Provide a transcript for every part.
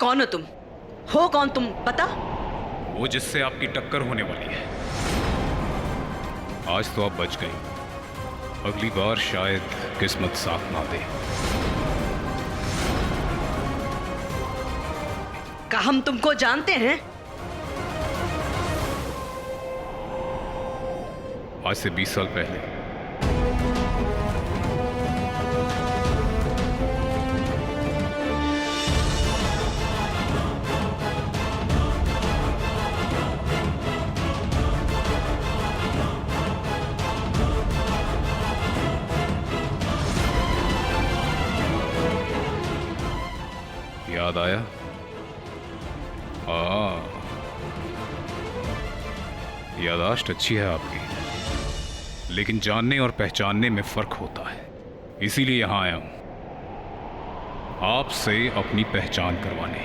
कौन हो तुम? हो कौन तुम, बता। वो जिससे आपकी टक्कर होने वाली है। आज तो आप बच गई, अगली बार शायद किस्मत साथ ना दे। क्या हम तुमको जानते हैं? आज से 20 साल पहले याद आया? याददाश्त अच्छी है आपकी, लेकिन जानने और पहचानने में फर्क होता है। इसीलिए यहां आया हूं, आपसे अपनी पहचान करवाने।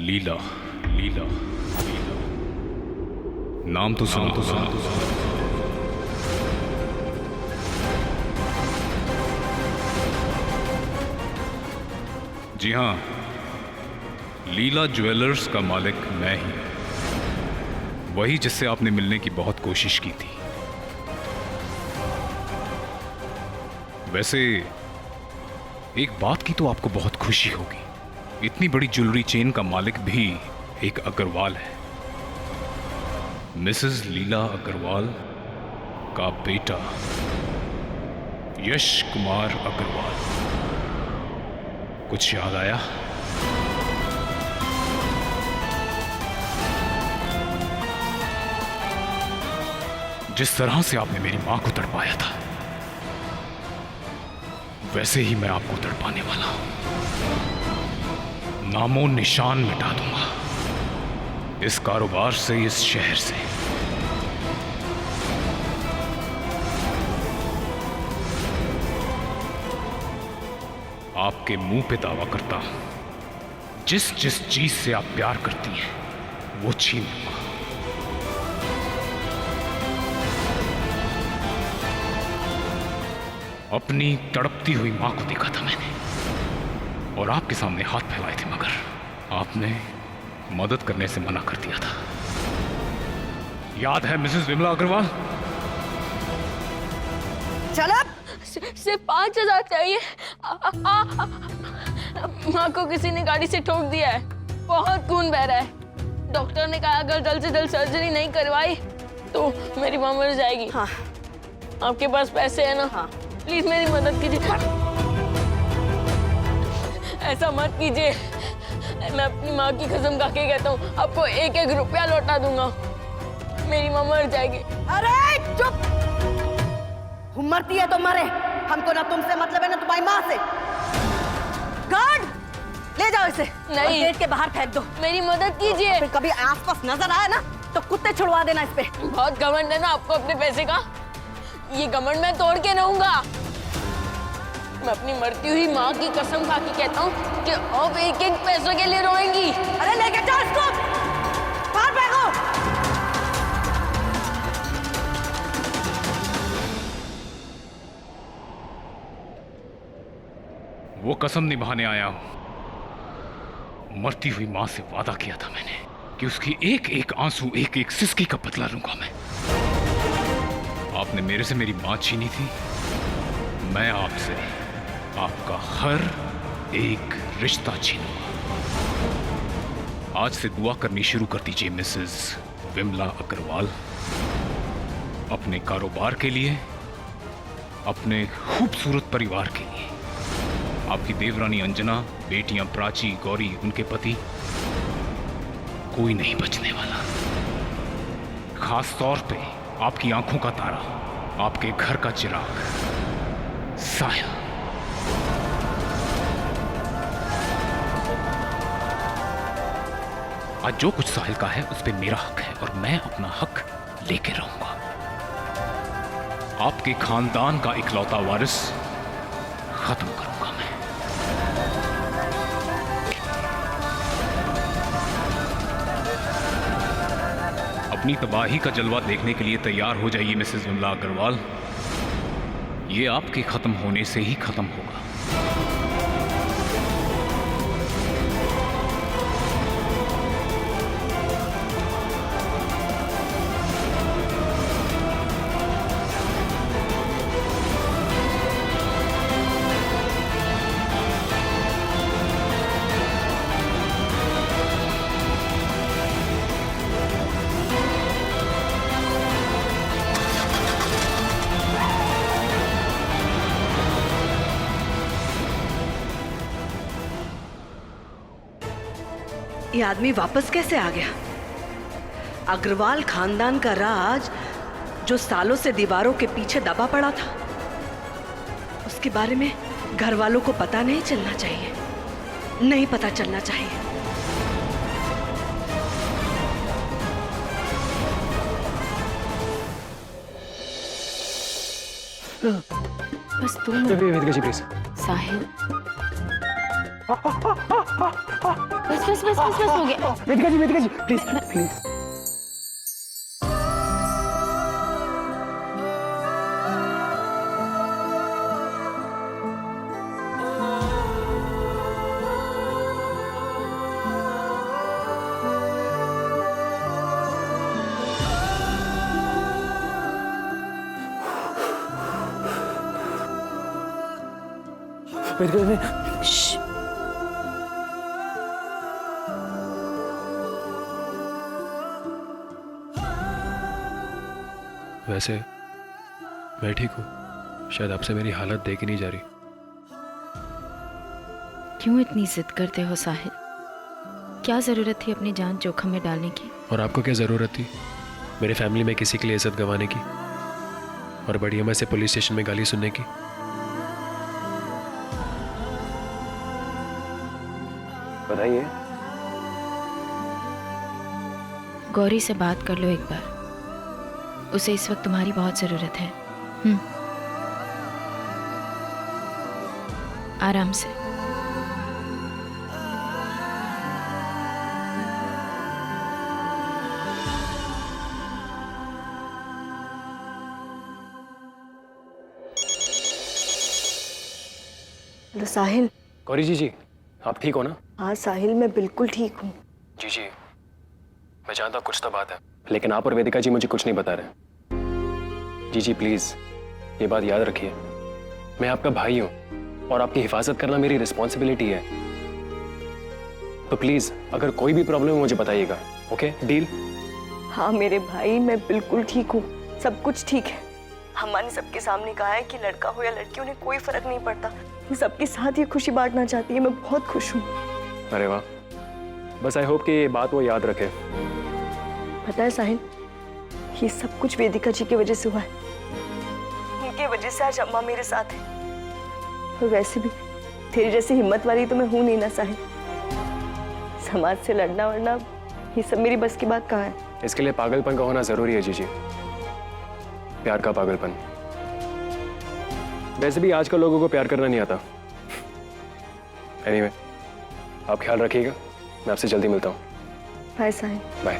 लीला, लीला, लीला, नाम तो सुनो, तो सुनो, तो सुनो। जी हां, लीला ज्वेलर्स का मालिक मैं ही, वही जिससे आपने मिलने की बहुत कोशिश की थी। वैसे एक बात की तो आपको बहुत खुशी होगी, इतनी बड़ी ज्वेलरी चेन का मालिक भी एक अग्रवाल है। मिसेस लीला अग्रवाल का बेटा यश कुमार अग्रवाल। कुछ याद आया? जिस तरह से आपने मेरी मां को तड़पाया था, वैसे ही मैं आपको तड़पाने वाला हूं। नामो निशान मिटा दूंगा इस कारोबार से, इस शहर से। आपके मुंह पे दावा करता हूं, जिस जिस चीज से आप प्यार करती हैं वो छीन लूंगा। अपनी तड़पती हुई मां को देखा था मैंने, और आपके सामने हाथ फैलाए थे, मगर आपने मदद करने से मना कर दिया था। याद है मिसेस विमला अग्रवाल? चल अब। सिर्फ 5,000 चाहिए। माँ को किसी ने गाड़ी से ठोक दिया है, बहुत खून बह रहा है। डॉक्टर ने कहा अगर जल्द से जल्द सर्जरी नहीं करवाई तो मेरी माँ मर जाएगी। हाँ। आपके पास पैसे है ना? हाँ। प्लीज मेरी मदद कीजिए। ऐसा मत कीजिए, मैं अपनी माँ की कसम खा के कहता हूँ, आपको 1-1 रुपया लौटा दूंगा। मेरी माँ मर जाएगी। अरे चुप! मरती है तो मरे, हमको ना तुमसे मतलब है ना तुम्हारी माँ से। गार्ड, ले जाओ इसे। नहीं, गेट के बाहर फेंक दो। मेरी मदद कीजिए। फिर कभी आसपास नजर आए ना तो कुत्ते छुड़वा देना इस पे। बहुत घमंड है ना आपको अपने पैसे का, ये घमंड मैं तोड़ के रहूंगा। मैं अपनी मरती हुई माँ की कसम खा के कहता हूँ कि अब 1-1 पैसों के लिए रोएंगी। अरे लेके जाओ इसको, बाहर फेंको। वो कसम निभाने आया हूं। मरती हुई मां से वादा किया था मैंने कि उसकी एक एक आंसू, एक एक सिसकी का बदला लूंगा मैं। आपने मेरे से मेरी मां छीनी थी, मैं आपसे आपका हर एक रिश्ता छीनूंगा। आज से दुआ करनी शुरू कर दीजिए मिसेस विमला अग्रवाल, अपने कारोबार के लिए, अपने खूबसूरत परिवार के लिए। आपकी देवरानी अंजना, बेटियां प्राची, गौरी, उनके पति, कोई नहीं बचने वाला। खास तौर पे आपकी आंखों का तारा, आपके घर का चिराग साहिल। आज जो कुछ साहिल का है उस पे मेरा हक है, और मैं अपना हक लेके रहूंगा। आपके खानदान का इकलौता वारिस खत्म करूंगा मैं। अब अपनी तबाही का जलवा देखने के लिए तैयार हो जाइए मिसेस विमला अग्रवाल। ये आपके खत्म होने से ही खत्म होगा। ये आदमी वापस कैसे आ गया? अग्रवाल खानदान का राज जो सालों से दीवारों के पीछे दबा पड़ा था, उसके बारे में घर वालों को पता नहीं चलना चाहिए, नहीं पता चलना चाहिए। बस 2 मिनट। Vedika ji please. साहिल, बस हो गया। वेदिका जी प्लीज प्लीज। वेदिका वैसे मैं ठीक हूँ, शायद आपसे मेरी हालत देखी नहीं जा रही। क्यों इतनी जिद करते हो साहिल? क्या जरूरत थी अपनी जान जोखिम में डालने की? और आपको क्या जरूरत थी मेरे फैमिली में किसी के लिए इज्जत गंवाने की और बड़ी अम्मा से पुलिस स्टेशन में गाली सुनने की? बताइए। गौरी से बात कर लो एक बार, उसे इस वक्त तुम्हारी बहुत जरूरत है। आराम से। हेलो साहिल। गौरी जी आप ठीक हो ना? हाँ साहिल, मैं बिल्कुल ठीक हूँ। जी मैं जानता हूँ कुछ तो बात है, लेकिन आप और वेदिका जी मुझे कुछ नहीं बता रहे। जी प्लीज ये बात याद रखिए, मैं आपका भाई हूं और आपकी हिफाजत करना मेरी रिस्पॉन्सिबिलिटी है। तो प्लीज अगर कोई भी प्रॉब्लम है मुझे बताइएगा। Okay deal? हाँ मेरे भाई, मैं बिल्कुल ठीक हूँ, सब कुछ ठीक है। हमारे सबके सामने कहा है कि लड़का हो या लड़की, उन्हें कोई फर्क नहीं पड़ता। वो सबके साथ ये खुशी बांटना चाहती है। मैं बहुत खुश हूँ। अरे वाह, बस आई होप कि ये बात वो याद रखे। पता है साहिल, ये सब कुछ वेदिका जी की वजह से हुआ है। उनकी वजह से आज अम्मा मेरे साथ है। और वैसे भी तेरी जैसी हिम्मत वाली तो मैं हूं नहीं ना साहिल। समाज से लड़ना वरना ये सब मेरी बस की बात कहाँ है। इसके लिए पागलपन का होना जरूरी है जी, प्यार का पागलपन। वैसे भी आजकल लोगों को प्यार करना नहीं आता। एनीवे, आप ख्याल रखिएगा, मैं आपसे जल्दी मिलता हूँ। बाय साहिल। बाय।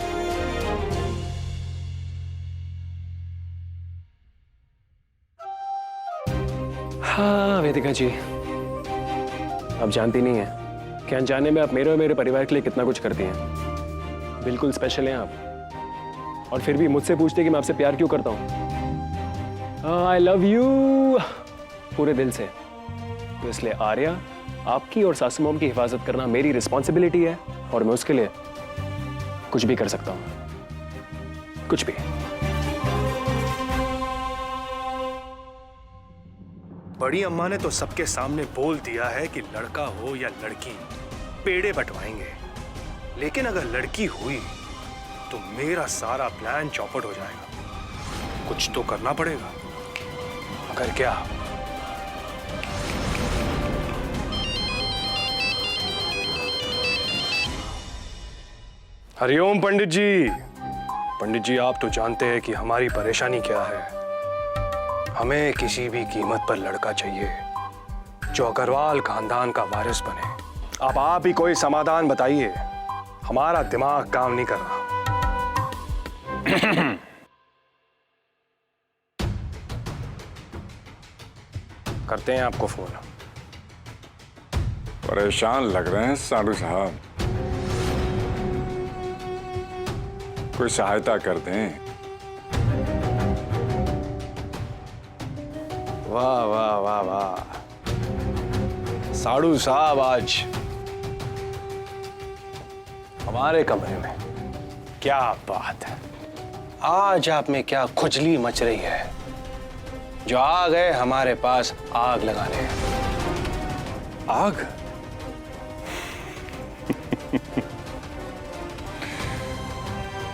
हाँ वेदिका जी, आप जानती नहीं हैं कि अनजाने में आप मेरे और मेरे परिवार के लिए कितना कुछ करती हैं। बिल्कुल स्पेशल हैं आप, और फिर भी मुझसे पूछते हैं कि मैं आपसे प्यार क्यों करता हूँ। आई लव यू पूरे दिल से। तो इसलिए आर्या, आपकी और सासू मॉम की हिफाजत करना मेरी रिस्पॉन्सिबिलिटी है, और मैं उसके लिए कुछ भी कर सकता हूँ, कुछ भी। बड़ी अम्मा ने तो सबके सामने बोल दिया है कि लड़का हो या लड़की पेड़े बंटवाएंगे, लेकिन अगर लड़की हुई तो मेरा सारा प्लान चौपट हो जाएगा। कुछ तो करना पड़ेगा। अगर क्या? हरिओम पंडित जी। पंडित जी, आप तो जानते हैं कि हमारी परेशानी क्या है। हमें किसी भी कीमत पर लड़का चाहिए जो अग्रवाल खानदान का वारिस बने। अब आप ही कोई समाधान बताइए, हमारा दिमाग काम नहीं कर रहा। करते हैं आपको फोन। परेशान लग रहे हैं साधु साहब, कोई सहायता कर दें। वाह वाह वाह वाह, साधु साहब आज हमारे कमरे में, क्या बात है। आज आप में क्या खुजली मच रही है, जो आ गए हमारे पास आग लगाने। आग?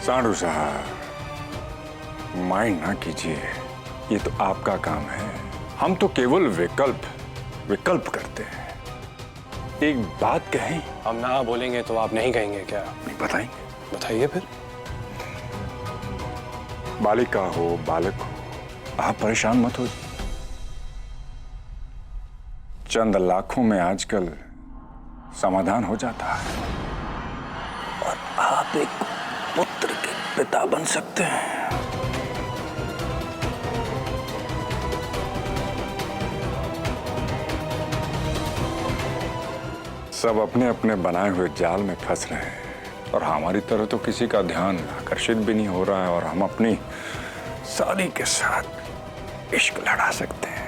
साधु साहब माइंड ना कीजिए, ये तो आपका काम है। हम तो केवल विकल्प करते हैं। एक बात कहें? हम ना बोलेंगे तो आप नहीं कहेंगे क्या? नहीं बताएंगे। बताइए फिर। बालिका हो बालक हो, आप परेशान मत हो। चंद लाखों में आजकल समाधान हो जाता है और आप एक पुत्र के पिता बन सकते हैं। सब अपने अपने बनाए हुए जाल में फंस रहे हैं और हमारी तरह तो किसी का ध्यान आकर्षित भी नहीं हो रहा है और हम अपनी साली के साथ इश्क लड़ा सकते हैं।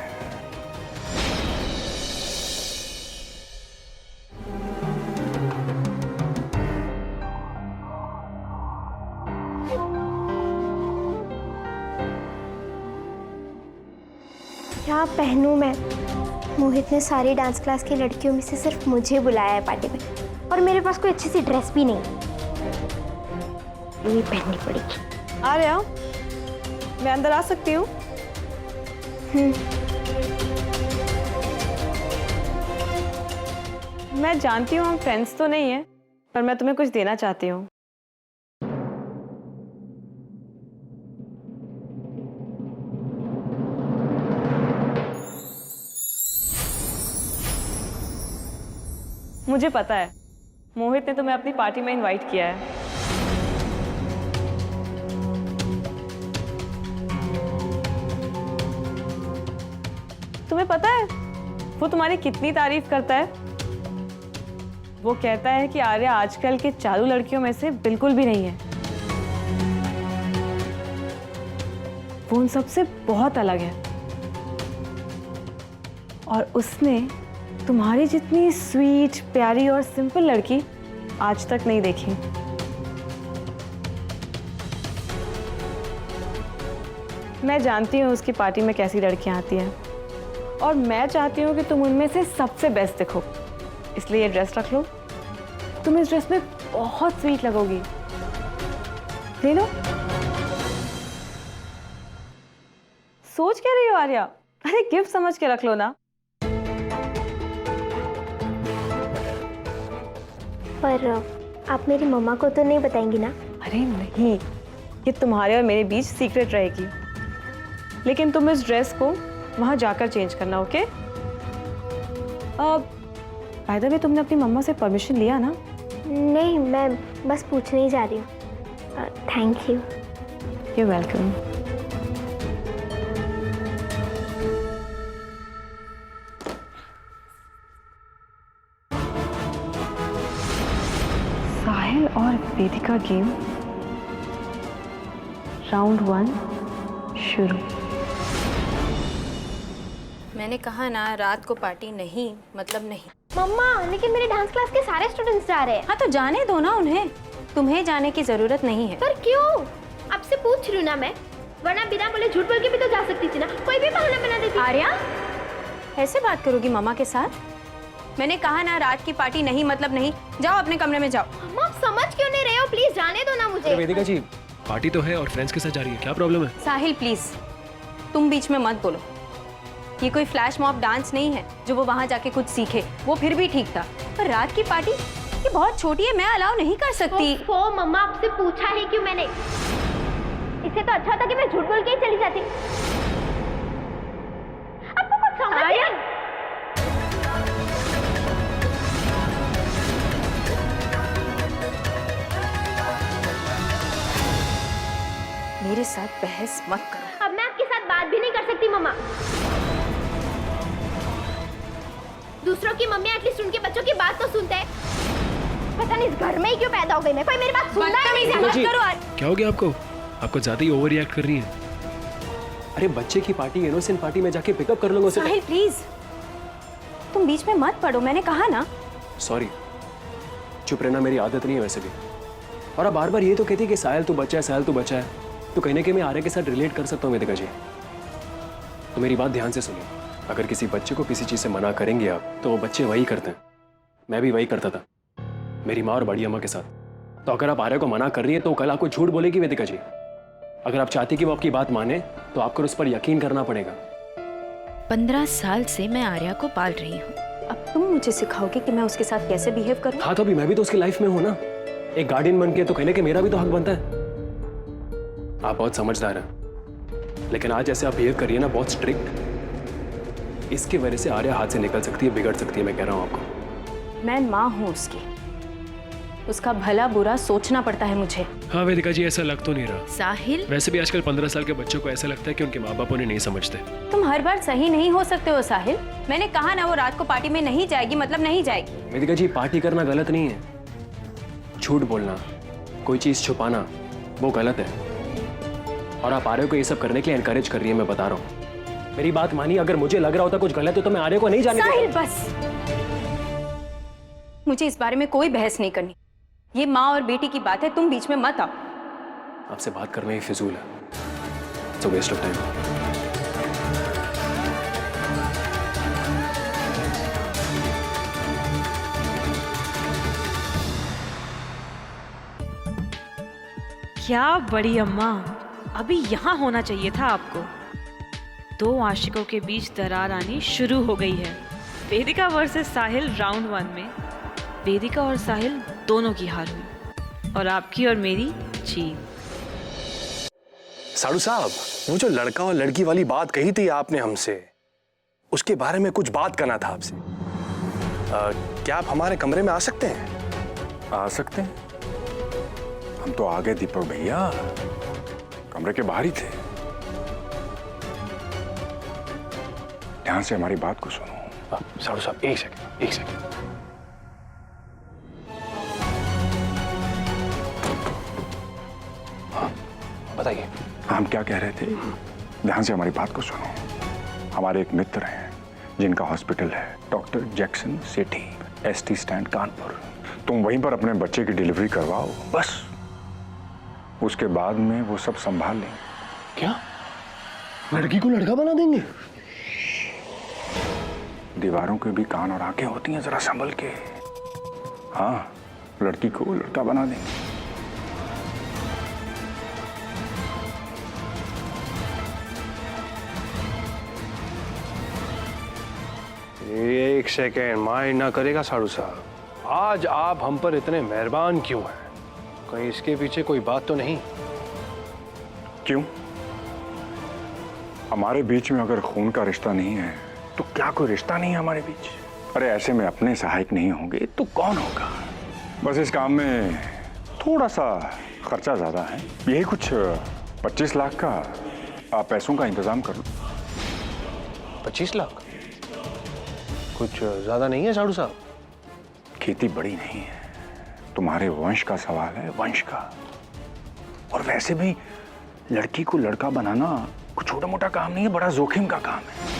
क्या पहनूं मैं? मोहित ने सारी डांस क्लास की लड़कियों में से सिर्फ मुझे बुलाया है पार्टी में, और मेरे पास कोई अच्छी सी ड्रेस भी नहीं। ये पहननी पड़ेगी। आर्या, मैं अंदर आ सकती हूँ? मैं जानती हूँ हम फ्रेंड्स तो नहीं है, पर मैं तुम्हें कुछ देना चाहती हूँ। मुझे पता है मोहित ने तुम्हें अपनी पार्टी में इनवाइट किया है। तुम्हें पता है वो तुम्हारी कितनी तारीफ करता है? वो कहता है कि आर्या आजकल के चालू लड़कियों में से बिल्कुल भी नहीं है, वो उन सबसे बहुत अलग है। और उसने तुम्हारी जितनी स्वीट, प्यारी और सिंपल लड़की आज तक नहीं देखी। मैं जानती हूँ उसकी पार्टी में कैसी लड़कियां आती हैं, और मैं चाहती हूँ कि तुम उनमें से सबसे बेस्ट दिखो। इसलिए ये ड्रेस रख लो, तुम इस ड्रेस में बहुत स्वीट लगोगी। ले लो। सोच क्या रही हो आर्या? अरे गिफ्ट समझ के रख लो ना। पर आप मेरी मम्मा को तो नहीं बताएंगी ना? अरे नहीं, ये तुम्हारे और मेरे बीच सीक्रेट रहेगी। लेकिन तुम इस ड्रेस को वहां जाकर चेंज करना, ओके? बाय द वे, तुमने अपनी मम्मा से परमिशन लिया ना? नहीं, मैं बस पूछने ही जा रही हूँ। Thank you. You welcome. Sahil और वेदिका गेम राउंड 1 शुरू। मैंने कहा ना, रात को पार्टी नहीं मतलब नहीं। मम्मा, लेकिन मेरे डांस क्लास के सारे स्टूडेंट्स जा रहे हैं। हाँ तो जाने दो ना उन्हें, तुम्हें जाने की जरूरत नहीं है। पर क्यों? आपसे पूछ रही हूँ ना मैं, वरना बिना बोले झूठ बोल के भी तो जा सकती थी ना, कोई भी बहाना बना देती। आर्या, ऐसे बात करोगी मामा के साथ? मैंने कहा ना, रात की पार्टी नहीं मतलब नहीं। जाओ अपने कमरे में जाओ। मम्मा, आप समझ क्यों नहीं रहे हो? प्लीज जाने दो ना मुझे। वेदिका जी, पार्टी तो है और फ्रेंड्स के साथ जा रही है, क्या प्रॉब्लम है? साहिल प्लीज, तुम बीच में मत बोलो। ये कोई फ्लैश मॉब डांस नहीं है जो वो वहां जाके कुछ सीखे, वो फिर भी ठीक था। पर रात की पार्टी ये बहुत छोटी है, मैं अलाउ नहीं कर सकती। ओफो मम्मा, आपसे पूछा है क्यों मैंने? इससे तो अच्छा था कि मैं झूठ बोल के ही चली जाती। आपको कुछ समझ नहीं। मेरे साथ बहस मत करो। अब मैं आपके साथ बात भी नहीं कर सकती मम्मा। दूसरों की मम्मी एटलीस्ट उनके बच्चों की बात तो सुनते हैं। पता नहीं इस घर में ही क्यों पैदा हो गई मैं, कोई मेरी बात सुनता ही नहीं। मत जी, करो। क्या हो गया आपको? आपको ज्यादा ही ओवर रिएक्ट कर रही है। अरे बच्चे की पार्टी, इनोसेंट पार्टी में जाके पिकअप कर लूंगा उसे। साहिल प्लीज, तुम बीच में मत पड़ो, मैंने कहा ना। सॉरी, चुप रहना मेरी आदत नहीं है वैसे भी। और आप बार बार ये तो कहती है कि साहिल तू बच्चा है, साहिल तू बच्चा है, तो कहीं ना कहीं मैं आर्य के साथ रिलेट कर सकता हूँ वेदिका जी। तो मेरी बात ध्यान से सुनिए, अगर किसी बच्चे को किसी चीज से मना करेंगे आप, तो वो बच्चे वही करते हैं। मैं भी वही करता था मेरी माँ और बड़ी अम्मा के साथ। तो अगर आप आर्य को मना कर रही है तो कल आपको झूठ बोलेगी वेदिका जी। अगर आप चाहती कि वो आपकी बात माने तो आपको उस पर यकीन करना पड़ेगा। 15 साल से मैं आर्या को पाल रही हूँ। अब तुम मुझे सिखाओगे कि मैं उसके साथ कैसे बिहेव करूं? हाँ तो अभी मैं भी तो उसकी लाइफ में हूं ना, एक गार्डियन बन के, तो कहने के मेरा भी तो हक बनता है। आप बहुत समझदार हैं, लेकिन आज ऐसे आप बिहेव करिए ना, बहुत स्ट्रिक्ट, इसकी वजह से आर्या हाथ से निकल सकती है, बिगड़ सकती है। मैं कह रहा हूं आपको। मैं माँ हूँ उसकी, उसका भला बुरा सोचना पड़ता है मुझे। हाँ वेदिका जी, ऐसा लग तो नहीं रहा। साहिल, वैसे भी आजकल 15 साल के बच्चों को ऐसा लगता है कि उनके माँ बाप उन्हें नहीं समझते। तुम हर बार सही नहीं हो सकते हो साहिल। मैंने कहा ना वो रात को पार्टी में नहीं जाएगी, मतलब नहीं जाएगी। वेदिका जी, पार्टी करना गलत नहीं है, झूठ बोलना, कोई चीज छुपाना, वो गलत है। और आप आर्य को ये सब करने के लिए एनकरेज कर रही है, मैं बता रहा हूँ। मेरी बात मानिए, अगर मुझे लग रहा होता कुछ गलत है तो मैं आर्य को नहीं जाने साहिल बस, मुझे इस बारे में कोई बहस नहीं करनी। ये माँ और बेटी की बात है, तुम बीच में मत आओ। आपसे बात करना ही फिजूल है, it's a waste of time. क्या बड़ी अम्मा, अभी यहाँ होना चाहिए था आपको। 2 आशिकों के बीच दरार आनी शुरू हो गई है। वेदिका वर्सेस साहिल राउंड 1 में वेदिका और साहिल दोनों की हार हुई और आपकी और मेरी जीत। साड़ू साहब, वो जो लड़का और लड़की वाली बात कही थी आपने हमसे, उसके बारे में कुछ बात करना था आपसे। क्या आप हमारे कमरे में आ सकते हैं? आ सकते हैं। हम तो आ गए दीपक भैया, कमरे के बाहर ही थे। ध्यान से हमारी बात को सुनो। साड़ू साहब, एक सेकंड, एक सेकंड। हाँ, बताइए। हम क्या कह रहे थे? ध्यान से हमारी बात को सुनो। हमारे एक मित्र हैं जिनका हॉस्पिटल है, डॉक्टर जैक्सन सेठी, ST स्टैंड कानपुर। तुम वहीं पर अपने बच्चे की डिलीवरी करवाओ, बस। उसके बाद में वो सब संभाल लें। क्या लड़की को लड़का बना देंगे? दीवारों के भी कान और आंखें होती हैं, जरा संभल के। हाँ, लड़की को लड़का बना देंगे। एक सेकेंड, माइंड ना करेगा साड़ू साहब। आज आप हम पर इतने मेहरबान क्यों हैं? कहीं इसके पीछे कोई बात तो नहीं? क्यों? हमारे बीच में अगर खून का रिश्ता नहीं है तो क्या कोई रिश्ता नहीं है हमारे बीच? अरे ऐसे में अपने सहायक नहीं होंगे तो कौन होगा? बस इस काम में थोड़ा सा खर्चा ज्यादा है, यही कुछ 25 लाख का आप पैसों का इंतजाम कर लो। 25 लाख कुछ ज्यादा नहीं है साड़ू साहब? खेती बड़ी नहीं है, तुम्हारे वंश का सवाल है, वंश का। और वैसे भी लड़की को लड़का बनाना कोई छोटा मोटा काम नहीं है, बड़ा जोखिम का काम है।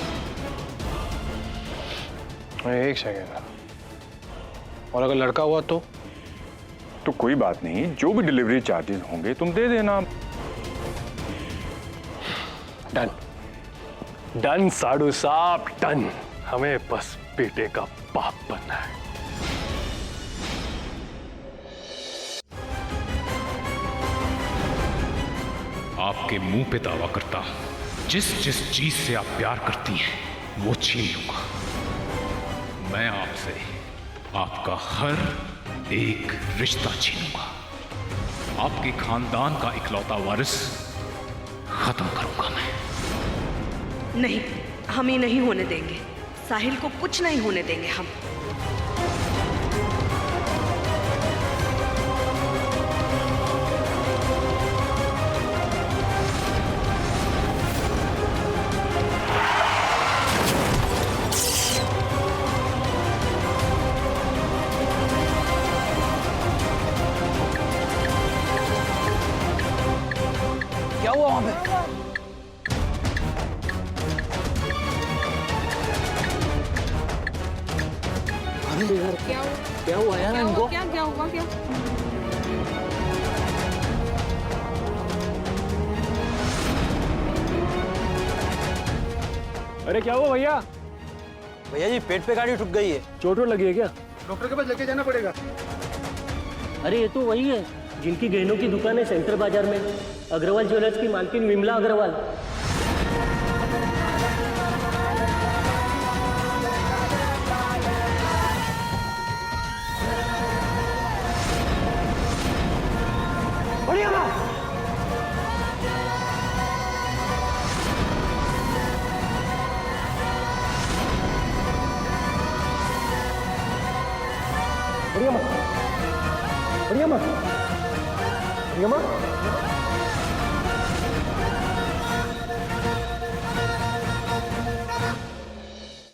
एक सेकेंड, और अगर लड़का हुआ तो? तो कोई बात नहीं, जो भी डिलीवरी चार्जेस होंगे तुम दे देना। डन डन साड़ू साहब, डन। हमें बस बेटे का बाप बनना है। आपके मुंह पे दावा करता, जिस जिस चीज से आप प्यार करती हैं वो छीन लूंगा। मैं आपसे आपका हर एक रिश्ता छीनूंगा। आपके खानदान का इकलौता वारिस खत्म करूंगा मैं। नहीं, हम ही नहीं होने देंगे। साहिल को कुछ नहीं होने देंगे हम। क्या हुआ वहां पे? अरे यार क्या हुआ यार इनको? क्या हुआ क्या? अरे क्या हुआ भैया? भैया जी पेट पे गाड़ी ठुक गई है। चोट वोट लगी है क्या? डॉक्टर के पास लेके जाना पड़ेगा। अरे ये तो वही है जिनकी गहनों की दुकान है सेंट्रल बाजार में, अग्रवाल ज्वेलर्स की मालकिन विमला अग्रवाल। बढ़िया बात। बढ़िया माँ, बढ़िया माँ, बढ़िया माँ।